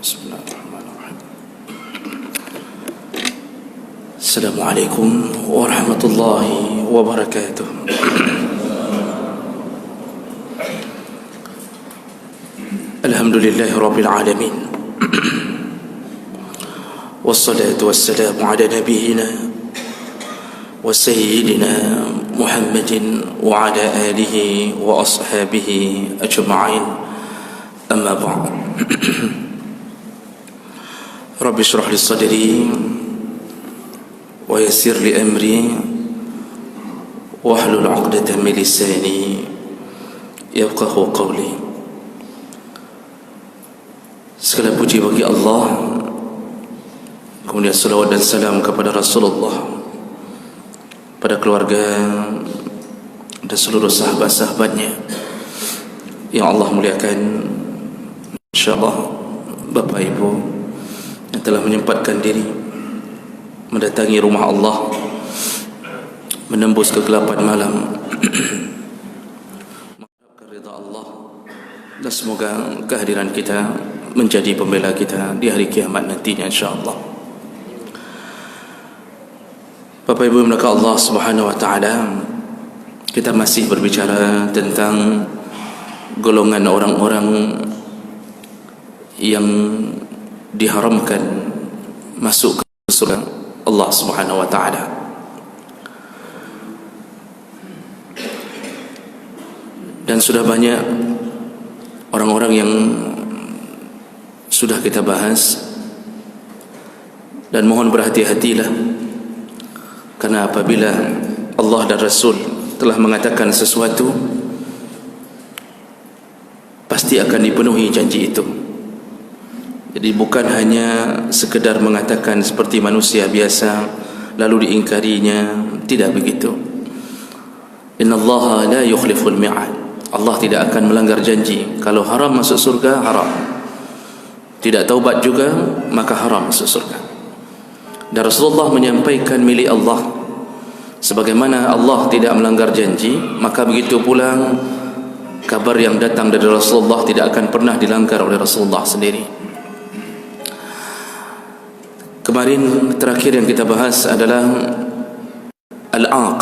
Bismillahirrahmanirrahim. Assalamualaikum warahmatullahi wabarakatuh. Alhamdulillahi rabbil alamin. Wassalatu wassalamu ala nabiyyina wa sayyidina Muhammadin wa ala alihi wa ashabihi ajma'in. Amma ba'd. Rabbi shrah li sadri wa yassir li amri wahlul 'uqdatam min lisani yafqahu qawli. Segala puji bagi Allah, kemudian salawat dan salam kepada Rasulullah, pada keluarga dan seluruh sahabat-sahabatnya yang Allah muliakan. InsyaAllah Bapak Ibu yang telah menyempatkan diri mendatangi rumah Allah, menembus kegelapan malam, mengharapkan ridha Allah, dan semoga kehadiran kita menjadi pembela kita di hari kiamat nantinya insyaAllah. Bapak Ibu yang dimuliakan Allah Subhanahu wa ta'ala, kita masih berbicara tentang golongan orang-orang yang diharamkan masuk ke surga Allah Subhanahu wa ta'ala. Dan sudah banyak orang-orang yang sudah kita bahas, dan mohon berhati-hatilah, karena apabila Allah dan Rasul telah mengatakan sesuatu, pasti akan dipenuhi janji itu. Jadi bukan hanya sekedar mengatakan seperti manusia biasa lalu diingkarinya, tidak begitu. Innallaha la yukhliful mi'ad. Allah tidak akan melanggar janji. Kalau haram masuk surga, haram. Tidak taubat juga, maka haram masuk surga. Dan Rasulullah menyampaikan milik Allah. Sebagaimana Allah tidak melanggar janji, maka begitu pula kabar yang datang dari Rasulullah tidak akan pernah dilanggar oleh Rasulullah sendiri. Kemarin terakhir yang kita bahas adalah al-aq.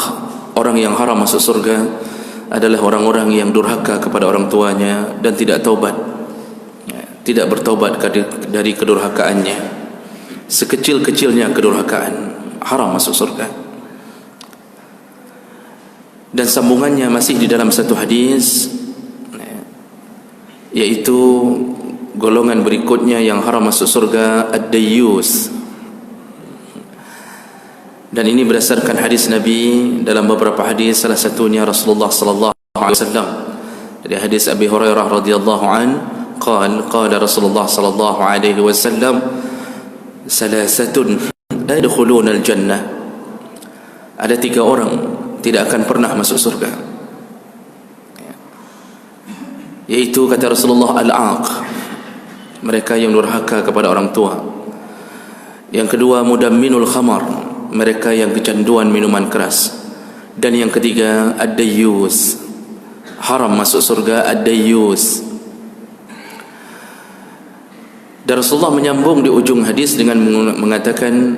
Orang yang haram masuk surga adalah orang-orang yang durhaka kepada orang tuanya dan tidak taubat, tidak bertaubat dari kedurhakaannya. Sekecil-kecilnya kedurhakaan, haram masuk surga. Dan sambungannya masih di dalam satu hadis, yaitu golongan berikutnya yang haram masuk surga, ad-dayyus. Dan ini berdasarkan hadis Nabi dalam beberapa hadis, salah satunya Rasulullah sallallahu alaihi wasallam dari hadis Abi Hurairah radhiyallahu an, qala Rasulullah sallallahu alaihi wasallam, salasatun la yadkhuluna al-jannah. Ada 3 orang tidak akan pernah masuk surga, yaitu kata Rasulullah al-aq, mereka yang durhaka kepada orang tua. Yang kedua, mudamminul khamar, mereka yang kecanduan minuman keras. Dan yang ketiga, ad-dayyus, haram masuk surga ad-dayyus. Dan Rasulullah menyambung di ujung hadis dengan mengatakan,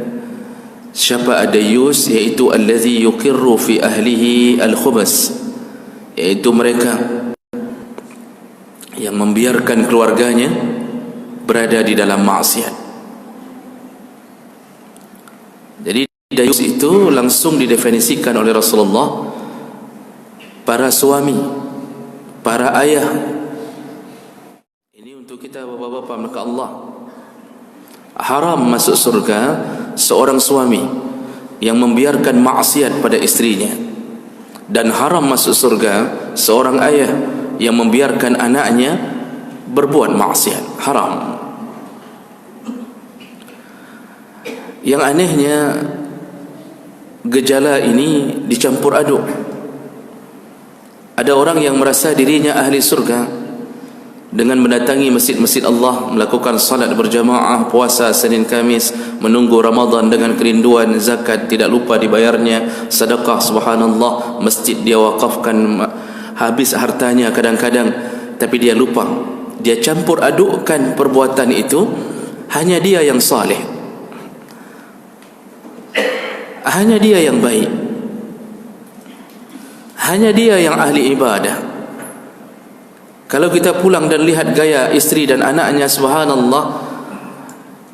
siapa ad-dayyus? Yaitu allazi yuqirru fi ahlihi al-khubas, yaitu mereka yang membiarkan keluarganya berada di dalam maksiat. Jadi dayus itu langsung didefinisikan oleh Rasulullah para suami, para ayah. Ini untuk kita bapak-bapak, maka Allah, haram masuk surga seorang suami yang membiarkan maksiat pada istrinya, dan haram masuk surga seorang ayah yang membiarkan anaknya berbuat maksiat. Haram. Yang anehnya, gejala ini dicampur aduk. Ada orang yang merasa dirinya ahli surga dengan mendatangi masjid-masjid Allah, melakukan salat berjamaah, puasa Senin Kamis, menunggu Ramadan dengan kerinduan, zakat tidak lupa dibayarnya, sedekah subhanallah, masjid dia wakafkan habis hartanya kadang-kadang, tapi dia lupa, dia campur adukkan perbuatan itu hanya dia yang saleh, hanya dia yang baik, hanya dia yang ahli ibadah. Kalau kita pulang dan lihat gaya isteri dan anaknya, subhanallah,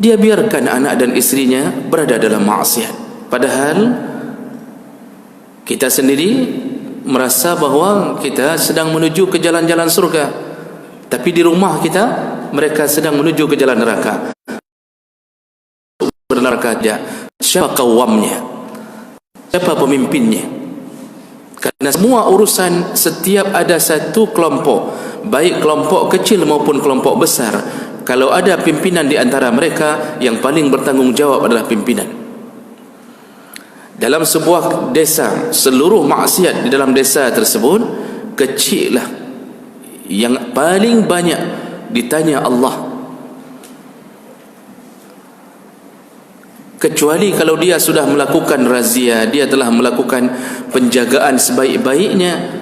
dia biarkan anak dan istrinya berada dalam maksiat, padahal kita sendiri merasa bahawa kita sedang menuju ke jalan-jalan surga, tapi di rumah kita mereka sedang menuju ke jalan neraka. Neraka aja. Siapa kawamnya? Siapa pemimpinnya? Karena semua urusan, setiap ada satu kelompok, baik kelompok kecil maupun kelompok besar, kalau ada pimpinan di antara mereka, yang paling bertanggung jawab adalah pimpinan. Dalam sebuah desa, seluruh maksiat di dalam desa tersebut, kecillah yang paling banyak ditanya Allah, kecuali kalau dia sudah melakukan razia, dia telah melakukan penjagaan sebaik-baiknya.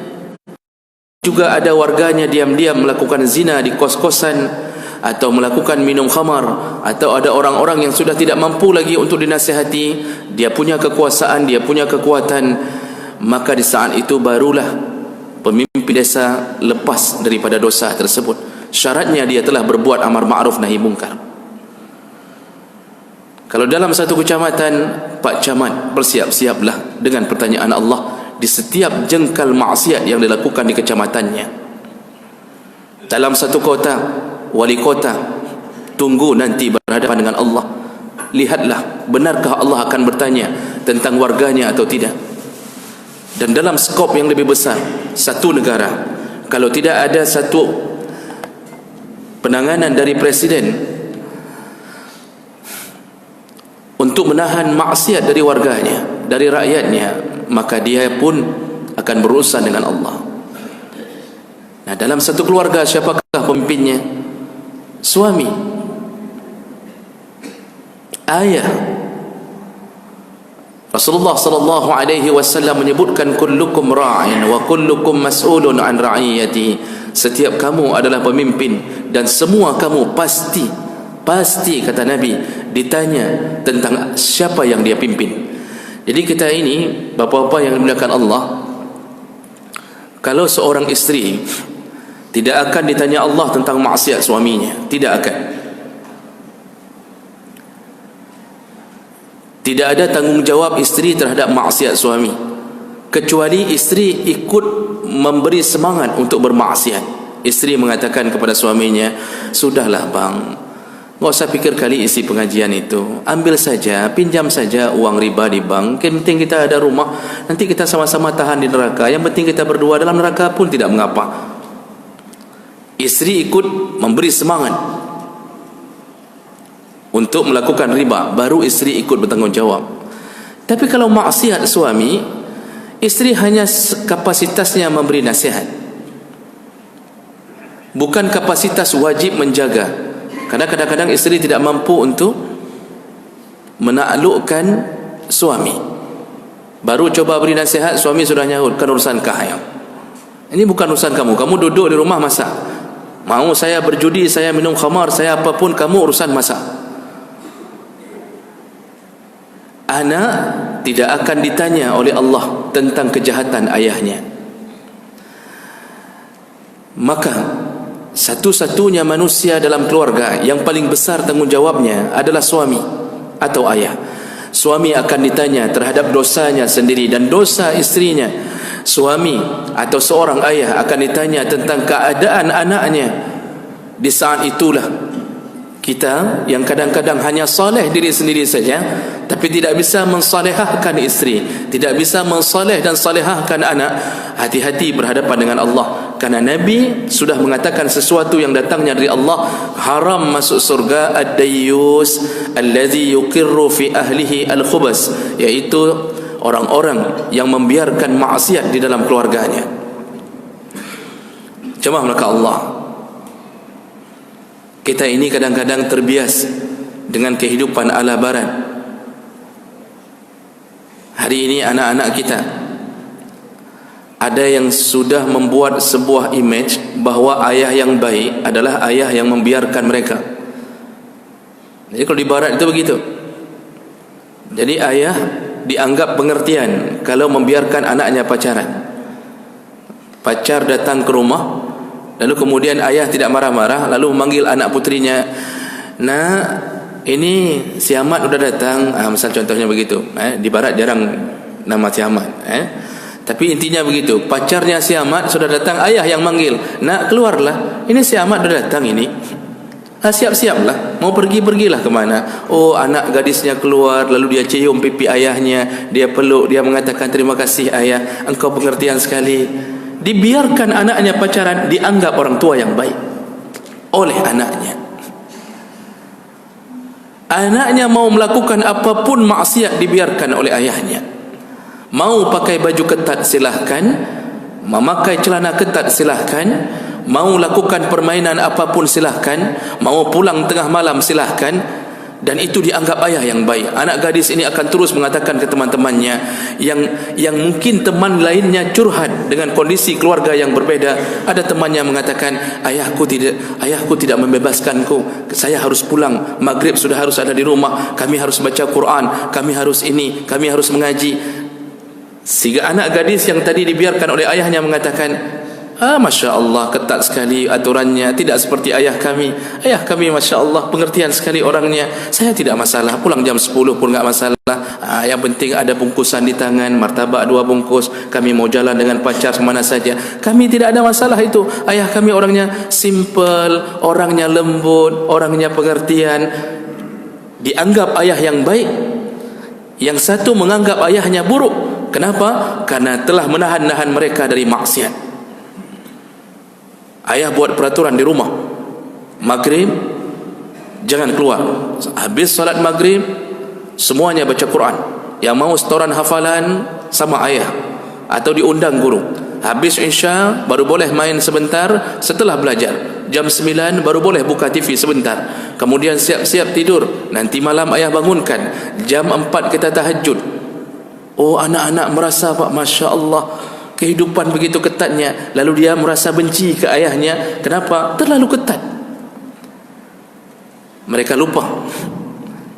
Juga ada warganya diam-diam melakukan zina di kos-kosan, atau melakukan minum khamar, atau ada orang-orang yang sudah tidak mampu lagi untuk dinasihati, dia punya kekuasaan, dia punya kekuatan, maka di saat itu barulah pemimpin desa lepas daripada dosa tersebut. Syaratnya dia telah berbuat amar ma'ruf nahi mungkar. Kalau dalam satu kecamatan, Pak Camat, bersiap-siaplah dengan pertanyaan Allah di setiap jengkal maksiat yang dilakukan di kecamatannya. Dalam satu kota, wali kota, tunggu nanti berhadapan dengan Allah. Lihatlah, benarkah Allah akan bertanya tentang warganya atau tidak. Dan dalam skop yang lebih besar, satu negara, kalau tidak ada satu penanganan dari presiden untuk menahan maksiat dari warganya, dari rakyatnya, maka dia pun akan berurusan dengan Allah. Nah, dalam satu keluarga, siapakah pemimpinnya? Suami, ayah. Rasulullah sallallahu alaihi wasallam menyebutkan, kullukum ra'in wa kullukum mas'ulun an ra'iyati. Setiap kamu adalah pemimpin dan semua kamu pasti kata Nabi, ditanya tentang siapa yang dia pimpin. Jadi kita ini, bapa-bapa yang dimuliakan Allah, kalau seorang isteri, tidak akan ditanya Allah tentang maksiat suaminya, tidak akan. Tidak ada tanggungjawab isteri terhadap maksiat suami, kecuali isteri ikut memberi semangat untuk bermaksiat. Isteri mengatakan kepada suaminya, sudahlah bang, enggak usah pikir kali isi pengajian itu, ambil saja, pinjam saja uang riba di bank, yang penting kita ada rumah, nanti kita sama-sama tahan di neraka, yang penting kita berdua dalam neraka pun tidak mengapa. Isteri ikut memberi semangat untuk melakukan riba, baru isteri ikut bertanggungjawab. Tapi kalau maksiat suami, isteri hanya kapasitasnya memberi nasihat, bukan kapasitas wajib menjaga. Karena kadang-kadang isteri tidak mampu untuk menaklukkan suami, baru coba beri nasihat, suami sudah nyahut, kan urusan kah? Ini bukan urusan kamu, kamu duduk di rumah masak. Mau saya berjudi, saya minum khamar, saya apapun, kamu urusan masak. Anak tidak akan ditanya oleh Allah tentang kejahatan ayahnya. Maka satu-satunya manusia dalam keluarga yang paling besar tanggungjawabnya adalah suami atau ayah. Suami akan ditanya terhadap dosanya sendiri dan dosa istrinya. Suami atau seorang ayah akan ditanya tentang keadaan anaknya. Di saat itulah kita yang kadang-kadang hanya soleh diri sendiri saja, tapi tidak bisa mensolehahkan isteri, tidak bisa mensoleh dan solehahkan anak, hati-hati berhadapan dengan Allah. Karena Nabi sudah mengatakan sesuatu yang datangnya dari Allah, haram masuk surga ad-dayyus alladhi yuqirru fi ahlihi al-khubas, yaitu orang-orang yang membiarkan maksiat di dalam keluarganya. Jemaah maka Allah, kita ini kadang-kadang terbias dengan kehidupan ala barat. Hari ini anak-anak kita ada yang sudah membuat sebuah image bahawa ayah yang baik adalah ayah yang membiarkan mereka. Jadi kalau di barat itu begitu. Jadi ayah dianggap pengertian kalau membiarkan anaknya pacaran. Pacar datang ke rumah, lalu kemudian ayah tidak marah-marah, lalu memanggil anak putrinya, "Nak, ini si Ahmad udah datang." Misal contohnya begitu. Di barat jarang nama si Ahmad. Tapi intinya begitu. Pacarnya si Ahmad sudah datang, ayah yang manggil, "Nak, keluarlah. Ini si Ahmad udah datang ini." Siap-siaplah, mau pergilah kemana. Oh, anak gadisnya keluar, lalu dia cium pipi ayahnya, dia peluk, dia mengatakan, "Terima kasih ayah, engkau pengertian sekali." Dibiarkan anaknya pacaran, dianggap orang tua yang baik oleh anaknya. Anaknya mau melakukan apapun maksiat, dibiarkan oleh ayahnya. Mau pakai baju ketat silahkan, memakai celana ketat silahkan, mau lakukan permainan apapun silahkan, mau pulang tengah malam silahkan, dan itu dianggap ayah yang baik. Anak gadis ini akan terus mengatakan ke teman-temannya yang mungkin teman lainnya curhat dengan kondisi keluarga yang berbeda. Ada temannya mengatakan, ayahku tidak membebaskanku, saya harus pulang, maghrib sudah harus ada di rumah, kami harus baca Quran, kami harus ini, kami harus mengaji. Sehingga anak gadis yang tadi dibiarkan oleh ayahnya mengatakan, Masya Allah, ketat sekali aturannya, tidak seperti ayah kami. Ayah kami Masya Allah pengertian sekali orangnya, saya tidak masalah, pulang jam 10 pun enggak masalah. Yang penting ada bungkusan di tangan, martabak 2 bungkus, kami mau jalan dengan pacar kemana saja, kami tidak ada masalah itu. Ayah kami orangnya simple, orangnya lembut, orangnya pengertian. Dianggap ayah yang baik. Yang satu menganggap ayahnya buruk. Kenapa? Karena telah menahan-nahan mereka dari maksiat. Ayah buat peraturan di rumah, maghrib jangan keluar, habis salat maghrib semuanya baca Quran. Yang mau setoran hafalan sama ayah atau diundang guru. Habis isya baru boleh main sebentar setelah belajar. Jam 9 baru boleh buka TV sebentar. Kemudian siap-siap tidur, nanti malam ayah bangunkan. Jam 4 kita tahajud. Oh, anak-anak merasa, Pak, Masya Allah, kehidupan begitu ketatnya. Lalu dia merasa benci ke ayahnya. Kenapa? Terlalu ketat. Mereka lupa,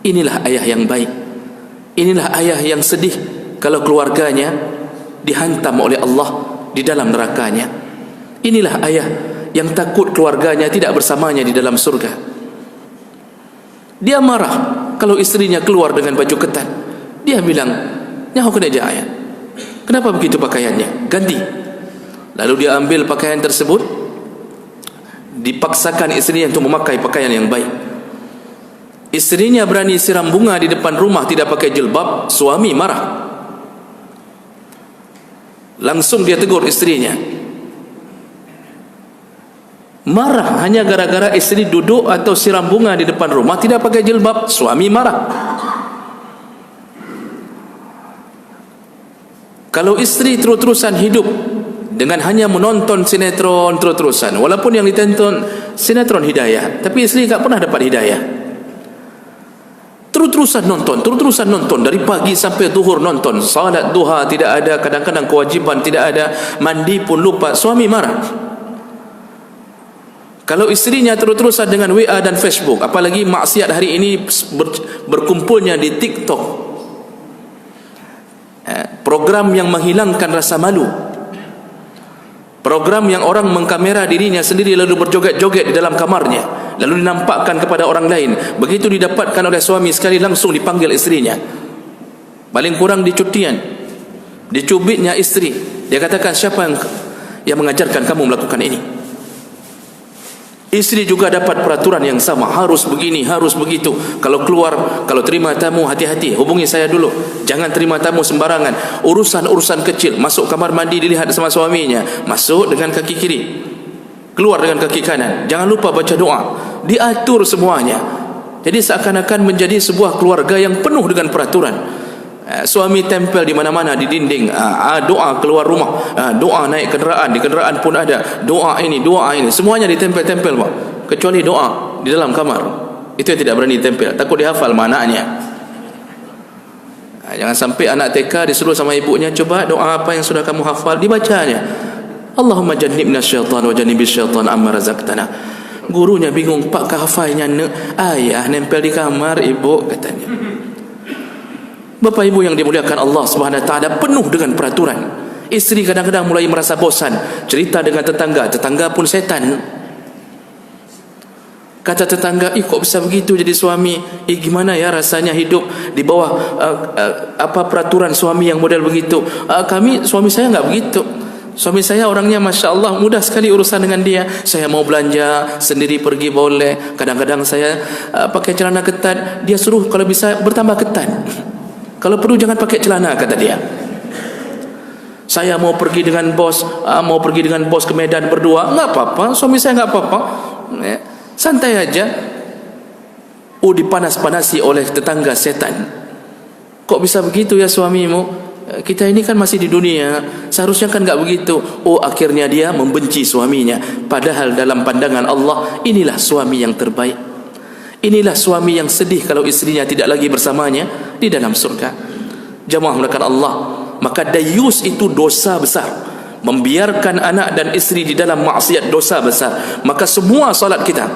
inilah ayah yang baik. Inilah ayah yang sedih kalau keluarganya dihantam oleh Allah di dalam nerakanya. Inilah ayah yang takut keluarganya tidak bersamanya di dalam surga. Dia marah kalau istrinya keluar dengan baju ketat. Dia bilang, "Nyahu kena aja ayah, kenapa begitu pakaiannya? Ganti." Lalu dia ambil pakaian tersebut, dipaksakan istrinya untuk memakai pakaian yang baik. Istrinya berani siram bunga di depan rumah tidak pakai jilbab, suami marah. Langsung dia tegur istrinya. Marah hanya gara-gara istri duduk atau siram bunga di depan rumah tidak pakai jilbab, suami marah. Kalau istri terus-terusan hidup dengan hanya menonton sinetron terus-terusan, walaupun yang ditonton sinetron hidayah, tapi istri tak pernah dapat hidayah. Terus-terusan nonton dari pagi sampai zuhur nonton, salat duha tidak ada, kadang-kadang kewajiban tidak ada, mandi pun lupa, suami marah. Kalau istrinya terus-terusan dengan WA dan Facebook, apalagi maksiat hari ini berkumpulnya di TikTok, program yang menghilangkan rasa malu, program yang orang mengkamera dirinya sendiri lalu berjoget-joget di dalam kamarnya, lalu dinampakkan kepada orang lain. Begitu didapatkan oleh suami sekali langsung dipanggil istrinya. Paling kurang di cutian, dicubitnya istri. Dia katakan, "Siapa yang mengajarkan kamu melakukan ini?" Istri juga dapat peraturan yang sama, harus begini, harus begitu. Kalau keluar, kalau terima tamu, hati-hati, hubungi saya dulu, jangan terima tamu sembarangan. Urusan-urusan kecil, masuk kamar mandi dilihat sama suaminya, masuk dengan kaki kiri, keluar dengan kaki kanan, jangan lupa baca doa. Diatur semuanya. Jadi seakan-akan menjadi sebuah keluarga yang penuh dengan peraturan. Suami tempel di mana-mana di dinding, doa keluar rumah, doa naik kenderaan, di kenderaan pun ada doa ini, semuanya ditempel-tempel, Pak. Kecuali doa di dalam kamar, itu yang tidak berani tempel, takut dihafal anaknya. Jangan sampai anak TK disuruh sama ibunya, coba doa apa yang sudah kamu hafal, dibacanya. Allahumma jannibna syaitan wa jannibish syaitan amma razaqtana. Gurunya bingung, "Pak kahafainya ayah nempel di kamar, ibu," katanya. Bapak ibu yang dimuliakan Allah Subhanahu wa taala, penuh dengan peraturan. Isteri kadang-kadang mulai merasa bosan, cerita dengan tetangga, tetangga pun setan. Kata tetangga, kok bisa begitu jadi suami? Gimana ya rasanya hidup di bawah peraturan suami yang model begitu? Suami saya enggak begitu. Suami saya orangnya Masya Allah mudah sekali urusan dengan dia. Saya mau belanja sendiri pergi boleh. Kadang-kadang saya pakai celana ketat, dia suruh kalau bisa bertambah ketat. Kalau perlu jangan pakai celana, kata dia. Saya mau pergi dengan bos, ke Medan berdua, enggak apa-apa. Suami saya enggak apa-apa. Santai aja. Dipanas-panasi oleh tetangga setan. Kok bisa begitu ya suamimu? Kita ini kan masih di dunia, seharusnya kan enggak begitu. Akhirnya dia membenci suaminya. Padahal dalam pandangan Allah, inilah suami yang terbaik. Inilah suami yang sedih kalau istrinya tidak lagi bersamanya di dalam surga. Jamaah melakukan Allah. Maka dayus itu dosa besar. Membiarkan anak dan istri di dalam maksiat dosa besar. Maka semua salat kita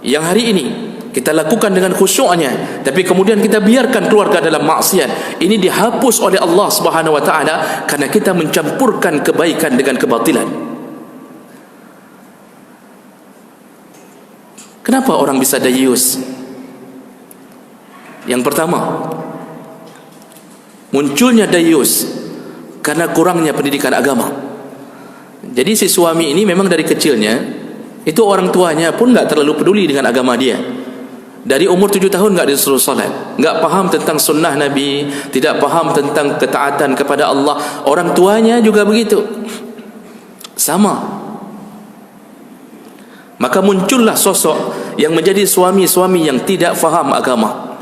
yang hari ini kita lakukan dengan khusyuknya, tapi kemudian kita biarkan keluarga dalam maksiat, ini dihapus oleh Allah Subhanahu wa taala karena kita mencampurkan kebaikan dengan kebatilan. Kenapa orang bisa dayus? Yang pertama, munculnya dayus karena kurangnya pendidikan agama. Jadi si suami ini memang dari kecilnya itu orang tuanya pun enggak terlalu peduli dengan agama dia. Dari umur 7 tahun enggak disuruh salat, enggak paham tentang sunnah Nabi, tidak paham tentang ketaatan kepada Allah. Orang tuanya juga begitu, sama. Maka muncullah sosok yang menjadi suami-suami yang tidak faham agama.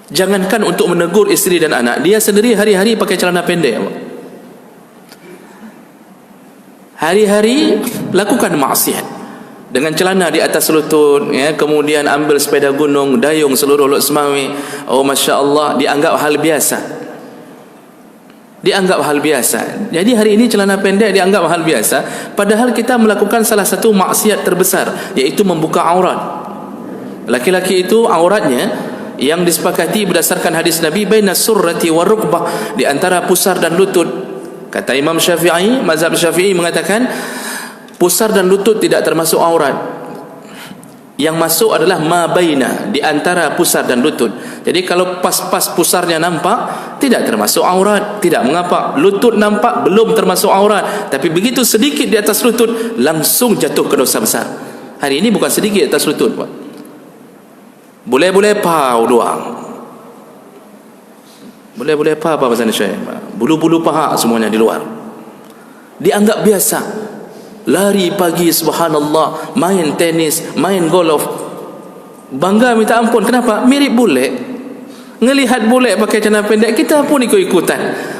Jangankan untuk menegur istri dan anak, dia sendiri hari-hari pakai celana pendek, hari-hari lakukan maksiat dengan celana di atas lutut, kemudian ambil sepeda gunung, dayung seluruh Lok Semawi. Masya Allah, dianggap hal biasa. Jadi hari ini celana pendek dianggap hal biasa, padahal kita melakukan salah satu maksiat terbesar, yaitu membuka aurat. Laki-laki itu auratnya yang disepakati berdasarkan hadis Nabi, baina surrati wa rukbah, di antara pusar dan lutut. Kata Imam Syafi'i, mazhab Syafi'i mengatakan pusar dan lutut tidak termasuk aurat. Yang masuk adalah ma baina, di antara pusar dan lutut. Jadi kalau pas-pas pusarnya nampak, tidak termasuk aurat, tidak mengapa. Lutut nampak, belum termasuk aurat. Tapi begitu sedikit di atas lutut, langsung jatuh ke dosa besar. Hari ini bukan sedikit di atas lutut, Pak. Boleh-boleh pau doang. Boleh-boleh apa bahasa Indonesia? Bulu-bulu paha semuanya di luar. Dianggap biasa. Lari pagi, subhanallah, main tenis, main golf. Bangga minta ampun. Kenapa? Mirip bule. Ngelihat bule pakai celana pendek, kita pun ikut-ikutan.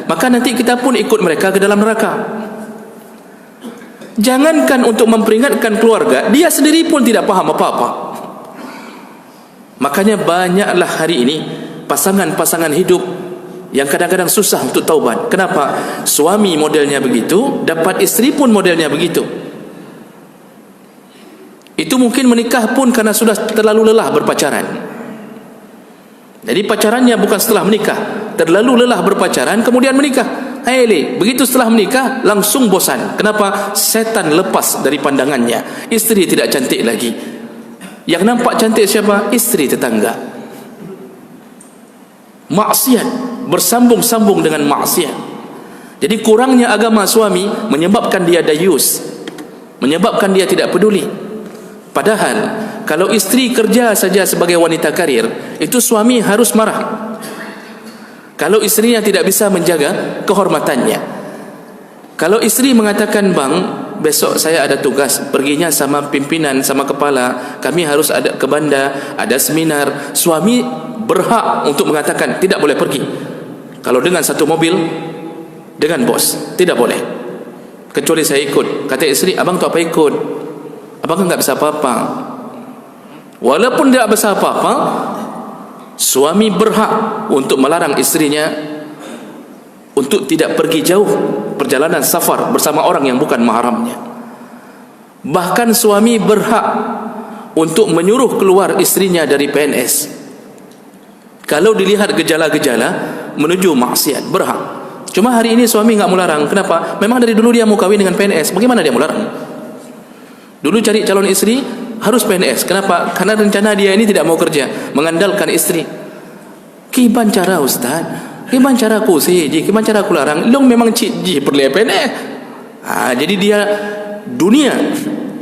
Maka nanti kita pun ikut mereka ke dalam neraka. Jangankan untuk memperingatkan keluarga, dia sendiri pun tidak paham apa-apa. Makanya banyaklah hari ini pasangan-pasangan hidup yang kadang-kadang susah untuk taubat. Kenapa? Suami modelnya begitu, dapat istri pun modelnya begitu. Itu mungkin menikah pun karena sudah terlalu lelah berpacaran. Jadi pacarannya bukan setelah menikah, terlalu lelah berpacaran kemudian menikah. Begitu setelah menikah langsung bosan. Kenapa? Setan lepas dari pandangannya. Istri tidak cantik lagi. Yang nampak cantik siapa? Istri tetangga. Maksiat, bersambung-sambung dengan maksiat. Jadi kurangnya agama suami menyebabkan dia dayus, menyebabkan dia tidak peduli. Padahal kalau istri kerja saja sebagai wanita karir, itu suami harus marah. Kalau istrinya tidak bisa menjaga kehormatannya. Kalau istri mengatakan, "Bang, besok saya ada tugas, perginya sama pimpinan, sama kepala, kami harus ada ke Banda, ada seminar," suami berhak untuk mengatakan tidak boleh pergi. Kalau dengan satu mobil dengan bos, tidak boleh, kecuali saya ikut. Kata istri, "Abang tu apa ikut? Abang kan tak bisa apa-apa." Walaupun tidak bisa apa-apa, suami berhak untuk melarang istrinya untuk tidak pergi jauh perjalanan safar bersama orang yang bukan mahramnya. Bahkan suami berhak untuk menyuruh keluar isterinya dari PNS kalau dilihat gejala-gejala menuju maksiat, berhak. Cuma hari ini suami enggak melarang. Kenapa? Memang dari dulu dia mau kahwin dengan PNS. Bagaimana dia melarang? Dulu cari calon isteri harus PNS. Kenapa? Karena rencana dia ini tidak mau kerja, mengandalkan isteri. Kiban cara ustaz, kiban cara aku sih, kiban cara aku larang. Long memang cik perlu PNS. Jadi dia dunia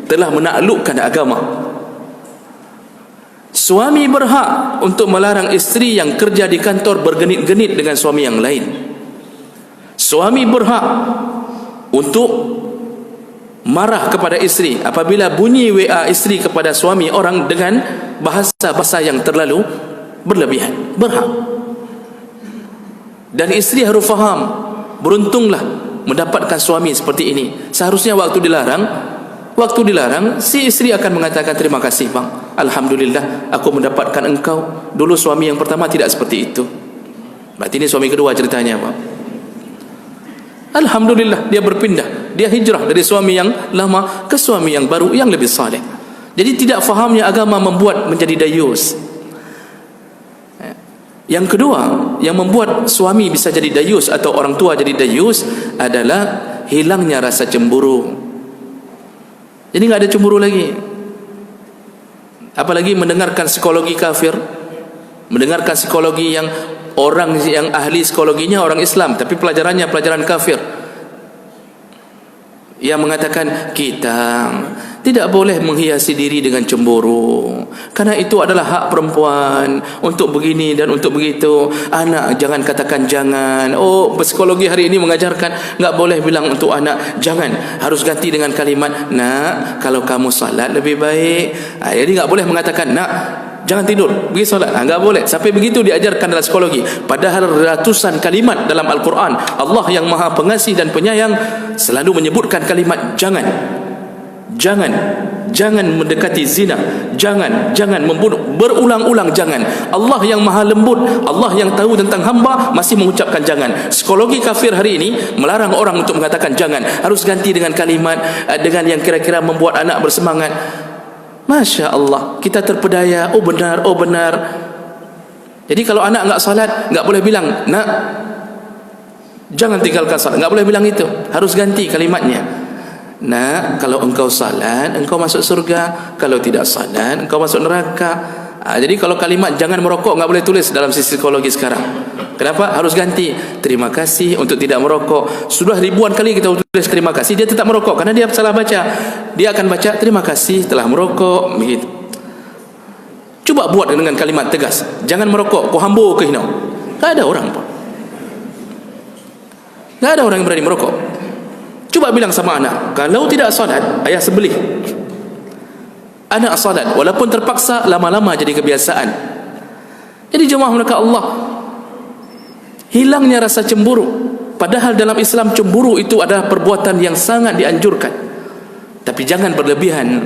telah menaklukkan agama. Suami berhak untuk melarang isteri yang kerja di kantor bergenit-genit dengan suami yang lain. Suami berhak untuk marah kepada isteri apabila bunyi WA isteri kepada suami orang dengan bahasa-bahasa yang terlalu berlebihan. Berhak. Dan isteri harus faham, beruntunglah mendapatkan suami seperti ini. Seharusnya waktu dilarang si isteri akan mengatakan, terima kasih bang, alhamdulillah aku mendapatkan engkau. Dulu suami yang pertama tidak seperti itu. Berarti ini suami kedua ceritanya bang. Alhamdulillah dia berpindah, dia hijrah dari suami yang lama ke suami yang baru yang lebih saleh. Jadi tidak fahamnya agama membuat menjadi dayus. Yang kedua yang membuat suami bisa jadi dayus atau orang tua jadi dayus adalah hilangnya rasa cemburu. Jadi enggak ada cemburu lagi. Apalagi mendengarkan psikologi kafir, mendengarkan psikologi yang orang yang ahli psikologinya orang Islam tapi pelajarannya pelajaran kafir, yang mengatakan kita tidak boleh menghiasi diri dengan cemburu karena itu adalah hak perempuan untuk begini dan untuk begitu. Anak jangan katakan jangan. Oh, psikologi hari ini mengajarkan enggak boleh bilang untuk anak jangan, harus ganti dengan kalimat nak kalau kamu salat lebih baik. Jadi enggak boleh mengatakan nak jangan tidur, pergi solat. Enggak boleh. Sampai begitu diajarkan dalam psikologi. Padahal ratusan kalimat dalam Al-Quran, Allah yang Maha Pengasih dan Penyayang selalu menyebutkan kalimat jangan. Jangan mendekati zina, jangan membunuh, berulang-ulang jangan. Allah yang Maha Lembut, Allah yang tahu tentang hamba masih mengucapkan jangan. Psikologi kafir hari ini melarang orang untuk mengatakan jangan, harus ganti dengan kalimat dengan yang kira-kira membuat anak bersemangat. Masya Allah, kita terpedaya. Oh benar. Jadi kalau anak enggak salat, enggak boleh bilang nak jangan tinggalkan salat, enggak boleh bilang itu, harus ganti kalimatnya. Nak kalau engkau salat engkau masuk surga, kalau tidak salat engkau masuk neraka. Jadi kalau kalimat jangan merokok enggak boleh tulis dalam sisi psikologi sekarang. Kenapa? Harus ganti. Terima kasih untuk tidak merokok. Sudah ribuan kali kita tulis terima kasih, dia tetap merokok karena dia salah baca. Dia akan baca terima kasih telah merokok begitu. Coba buat dengan kalimat tegas, jangan merokok, kau hambo ke hinau. Tak ada orang pun. Tak ada orang yang berani merokok. Coba bilang sama anak, kalau tidak salat ayah sembelih. Anak salat walaupun terpaksa, lama-lama jadi kebiasaan. Jadi jemaah mereka Allah, hilangnya rasa cemburu. Padahal dalam Islam cemburu itu adalah perbuatan yang sangat dianjurkan. Tapi jangan berlebihan.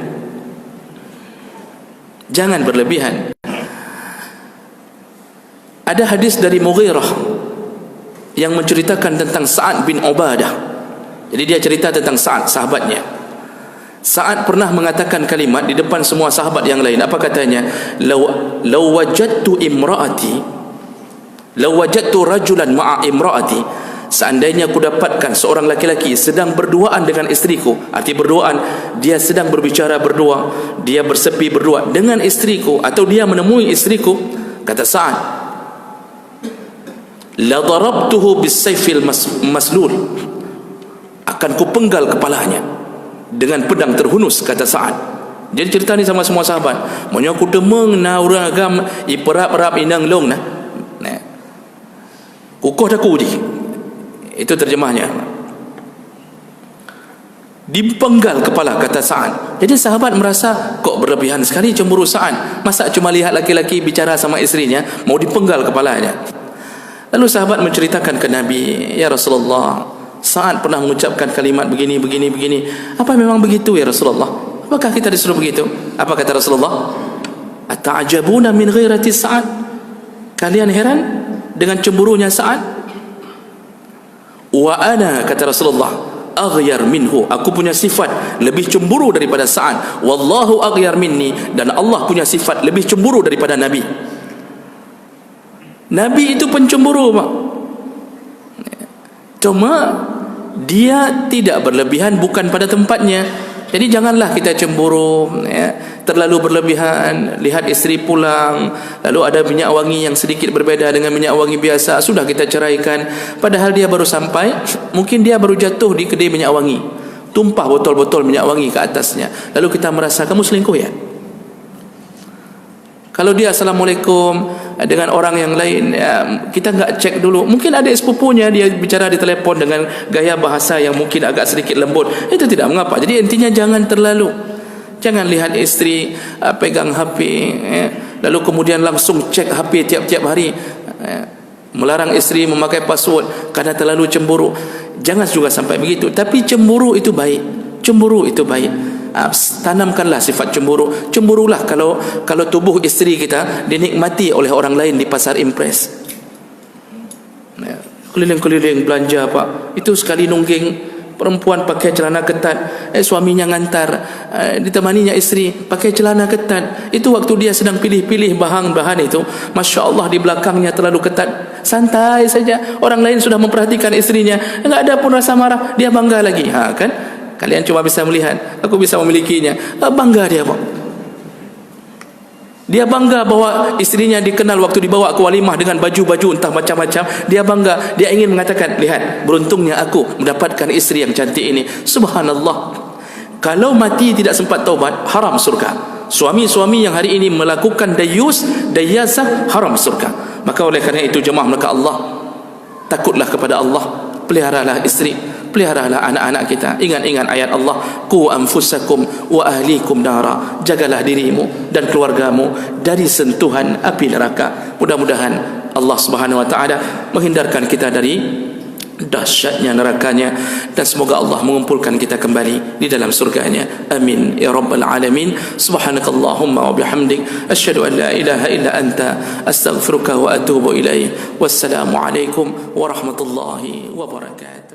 Jangan berlebihan. Ada hadis dari Mughirah yang menceritakan tentang Sa'ad bin Ubadah. Jadi dia cerita tentang Sa'ad, sahabatnya. Sa'ad pernah mengatakan kalimat di depan semua sahabat yang lain. Apa katanya? Law wajadtu rajulan ma'a imra'ati. Seandainya aku dapatkan seorang laki-laki sedang berduaan dengan istriku. Arti berduaan, dia sedang berbicara berdua, dia bersepi berdua dengan istriku, atau dia menemui istriku. Kata Sa'ad, la darabtuhu bis-sayfil maslul. Akan ku penggal kepalanya dengan pedang terhunus, kata Sa'ad. Jadi cerita ni sama semua sahabat. Monya ku demeng na urang agam iperap-rap inang long nah. Kukuh dah ku di. Itu terjemahnya. Dipenggal kepala, kata Sa'ad. Jadi sahabat merasa kok berlebihan sekali cemburu Sa'ad. Masa cuma lihat laki-laki bicara sama istrinya mau dipenggal kepalanya. Lalu sahabat menceritakan ke Nabi, ya Rasulullah, Sa'ad pernah mengucapkan kalimat begini. Apa memang begitu ya Rasulullah? Apakah kita disuruh begitu? Apa kata Rasulullah? Ata'ajabuna min ghairati Sa'ad? Kalian heran dengan cemburunya Sa'ad? Wa ana, kata Rasulullah, aghyar minhu, aku punya sifat lebih cemburu daripada Sa'ad. Wallahu aghyar minni, dan Allah punya sifat lebih cemburu daripada Nabi. Nabi itu pencemburu, Pak. Cuma dia tidak berlebihan, bukan pada tempatnya. Jadi janganlah kita cemburu terlalu berlebihan. Lihat isteri pulang, lalu ada minyak wangi yang sedikit berbeza dengan minyak wangi biasa, sudah kita ceraikan. Padahal dia baru sampai, mungkin dia baru jatuh di kedai minyak wangi, tumpah botol-botol minyak wangi ke atasnya, lalu kita merasa kamu selingkuh ya. Kalau dia assalamualaikum dengan orang yang lain, kita enggak cek dulu. Mungkin ada sepupunya, dia bicara di telefon dengan gaya bahasa yang mungkin agak sedikit lembut, itu tidak mengapa. Jadi intinya jangan terlalu, jangan lihat isteri pegang HP, lalu kemudian langsung cek HP tiap-tiap hari. Melarang isteri memakai password karena terlalu cemburu. Jangan juga sampai begitu. Tapi cemburu itu baik, cemburu itu baik. Tanamkanlah sifat cemburu. Cemburulah kalau tubuh isteri kita dinikmati oleh orang lain di pasar Impres, keliling-keliling belanja, Pak. Itu sekali nungging perempuan pakai celana ketat, suaminya ngantar, ditemaninya isteri pakai celana ketat. Itu waktu dia sedang pilih-pilih bahan-bahan itu, Masya Allah, di belakangnya terlalu ketat. Santai saja, orang lain sudah memperhatikan istrinya, enggak ada pun rasa marah, dia bangga lagi. Kan? Kalian cuma bisa melihat, aku bisa memilikinya. Bangga dia, Pak. Dia bangga bahwa istrinya dikenal waktu dibawa ke walimah dengan baju-baju entah macam-macam. Dia bangga, dia ingin mengatakan, lihat, beruntungnya aku mendapatkan istri yang cantik ini. Subhanallah. Kalau mati tidak sempat taubat, haram surga. Suami-suami yang hari ini melakukan dayasah, haram surga. Maka oleh kerana itu jemaah maka Allah, takutlah kepada Allah, peliharalah isteri, peliharalah anak-anak kita. Ingat-ingat ayat Allah, qu anfusakum wa ahlikum nara, jagalah dirimu dan keluargamu dari sentuhan api neraka. Mudah-mudahan Allah Subhanahu wa taala menghindarkan kita dari dahsyatnya nerakanya, dan semoga Allah mengumpulkan kita kembali di dalam surganya. Amin ya rabbal alamin. Subhanakallahumma wa bihamdik, asyhadu an la ilaha illa anta, astaghfiruka wa atubu ilaik. Wassalamu alaikum warahmatullahi wabarakatuh.